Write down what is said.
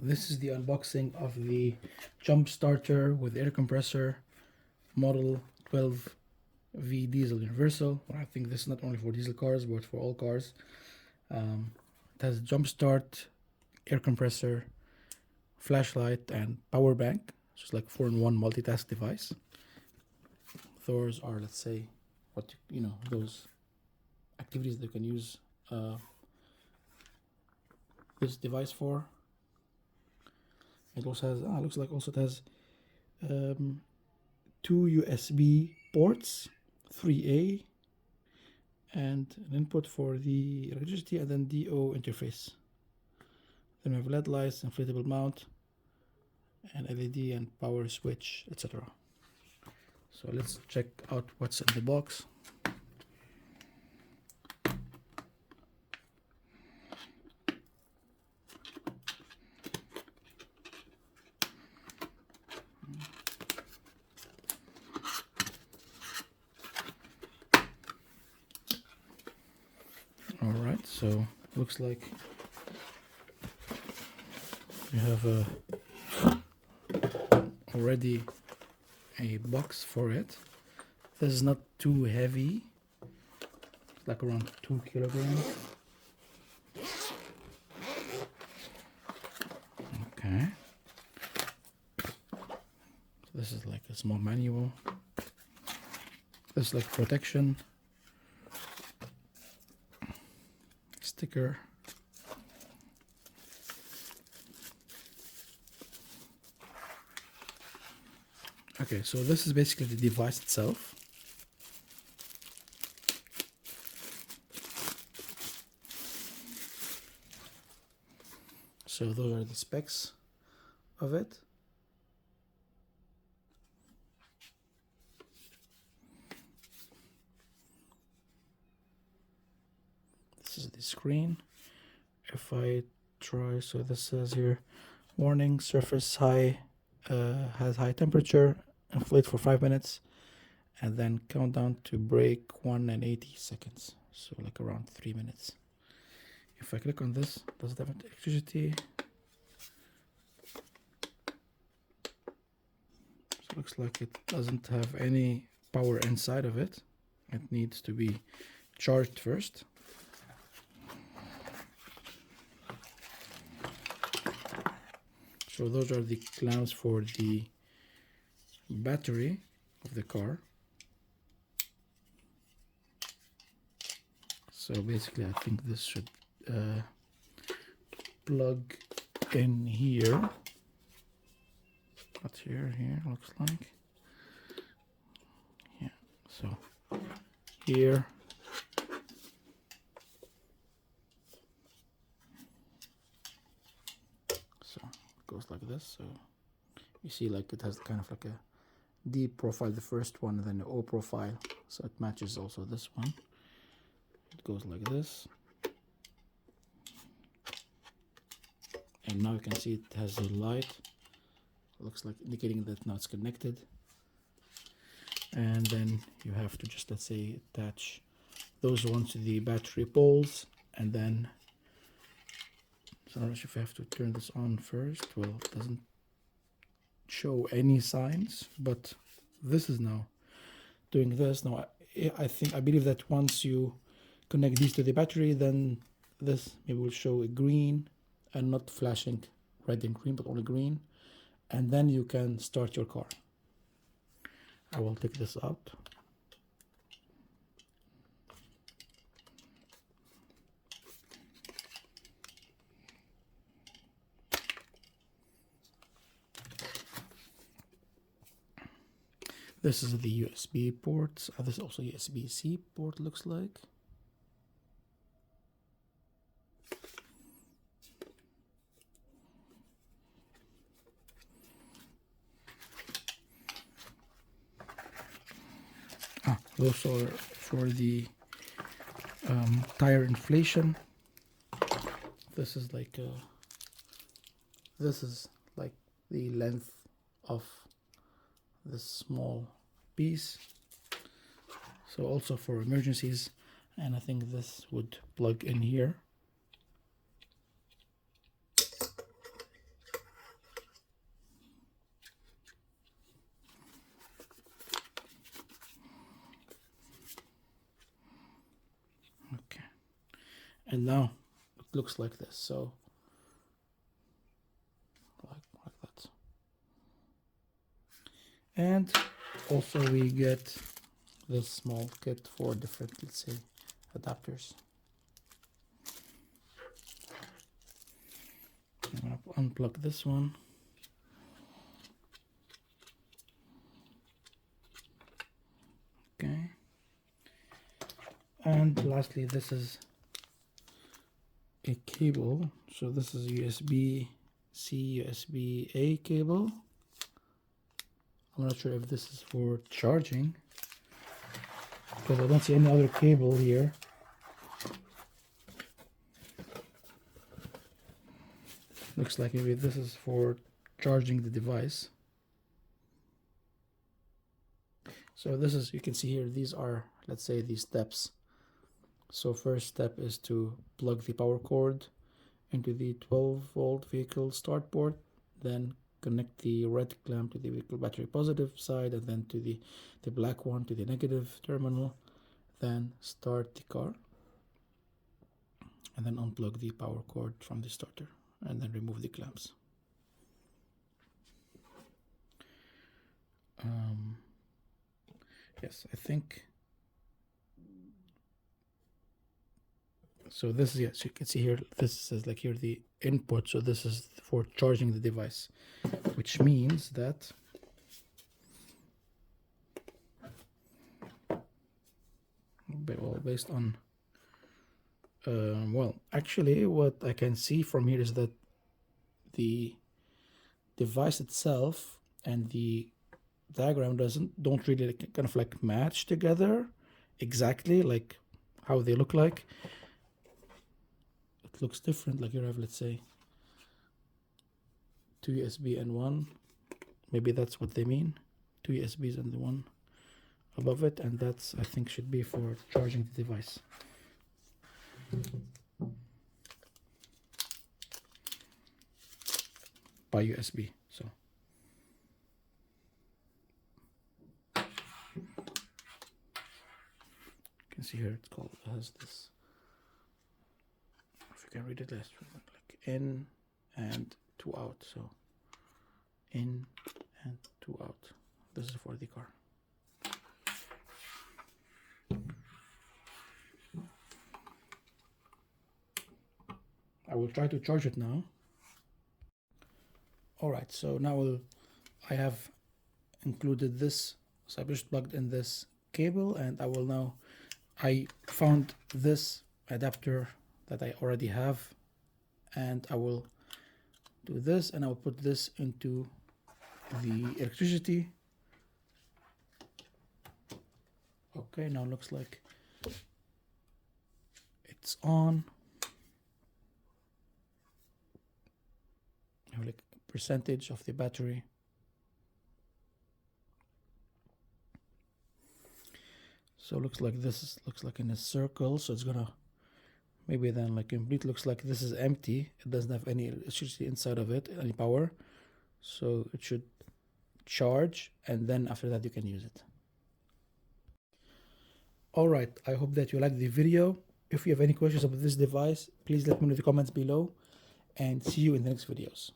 This is the unboxing of the JUMPSTARTER with air compressor model 12V diesel universal. I think this is not only for diesel cars but for all cars. It has jump start, air compressor, flashlight, and power bank. So it's like a 4-in-1 multitask device. Those are, let's say, what those activities that you can use this device for. It also has looks like also it has 2 USB ports, 3A, and an input for the electricity, and then DO interface. Then we have LED lights, inflatable mount, and LED and power switch, etc. So let's check out what's in the box. Alright, so looks like we have already a box for it. This is not too heavy, like around 2 kilograms. Okay. So this is like a small manual. This is like protection sticker. Okay, so this is basically the device itself. So those are the specs of it. This is the screen. If I try, so this says here, warning, surface high, has high temperature, inflate for 5 minutes, and then countdown to break 1 and 80 seconds. So like around 3 minutes. If I click on this, does it have electricity? So it looks like it doesn't have any power inside of it. It needs to be charged first. So those are the clamps for the battery of the car. So basically I think this should plug in here. But here looks like. Yeah, so here. So it goes like this. So you see like it has kind of like a D profile, the first one, and then the O profile. So it matches also this one. It goes like this. And now you can see it has a light. It looks like indicating that now it's connected. And then you have to just, let's say, attach those ones to the battery poles, and then, so I'm not sure if I have to turn this on first. Well, it doesn't show any signs, but this is now doing this. Now I believe that once you connect these to the battery, then this maybe will show a green and not flashing red and green, but only green, and then you can start your car. I will take this out. This is the USB ports. This is also USB-C port, looks like. Those are for the tire inflation. This is like the length of this small piece. So also for emergencies, and I think this would plug in here. and now it looks like this. So like that. And also we get this small kit for different, let's say, adapters. I'm gonna unplug this one. Okay. And lastly, this is a cable. So this is USB-C, USB-A cable. I'm not sure if this is for charging, because I don't see any other cable here. Looks like maybe this is for charging the device. So this is, you can see here, these are, let's say, these steps. So first step is to plug the power cord into the 12-volt vehicle start port, then connect the red clamp to the vehicle battery positive side, and then to the black one to the negative terminal, then start the car, and then unplug the power cord from the starter, and then remove the clamps. Yes, I think so. This is, yes, you can see here, this is like here the input, so this is for charging the device, which means that well, based on well, actually what I can see from here is that the device itself and the diagram don't really kind of like match together exactly like how they look like. It looks different. Like you have, let's say, 2 USB and one, maybe that's what they mean, 2 USBs and the one above it, and that's, I think, should be for charging the device. By USB. So you can see here it's called, it has this, if you can read it, last like in and 2 out. So in and 2 out. This is for the car. I will try to charge it now. Alright, so now I have included this, so I just plugged in this cable, and I found this adapter that I already have, and I will do this, and I will put this into the electricity. Okay, now it looks like it's on. I have like percentage of the battery. So it looks like this looks like in a circle, so it's gonna maybe then like complete. Looks like this is empty, it doesn't have any electricity inside of it, any power, so it should charge, and then after that you can use it. Alright, I hope that you liked the video. If you have any questions about this device, please let me know in the comments below, and see you in the next videos.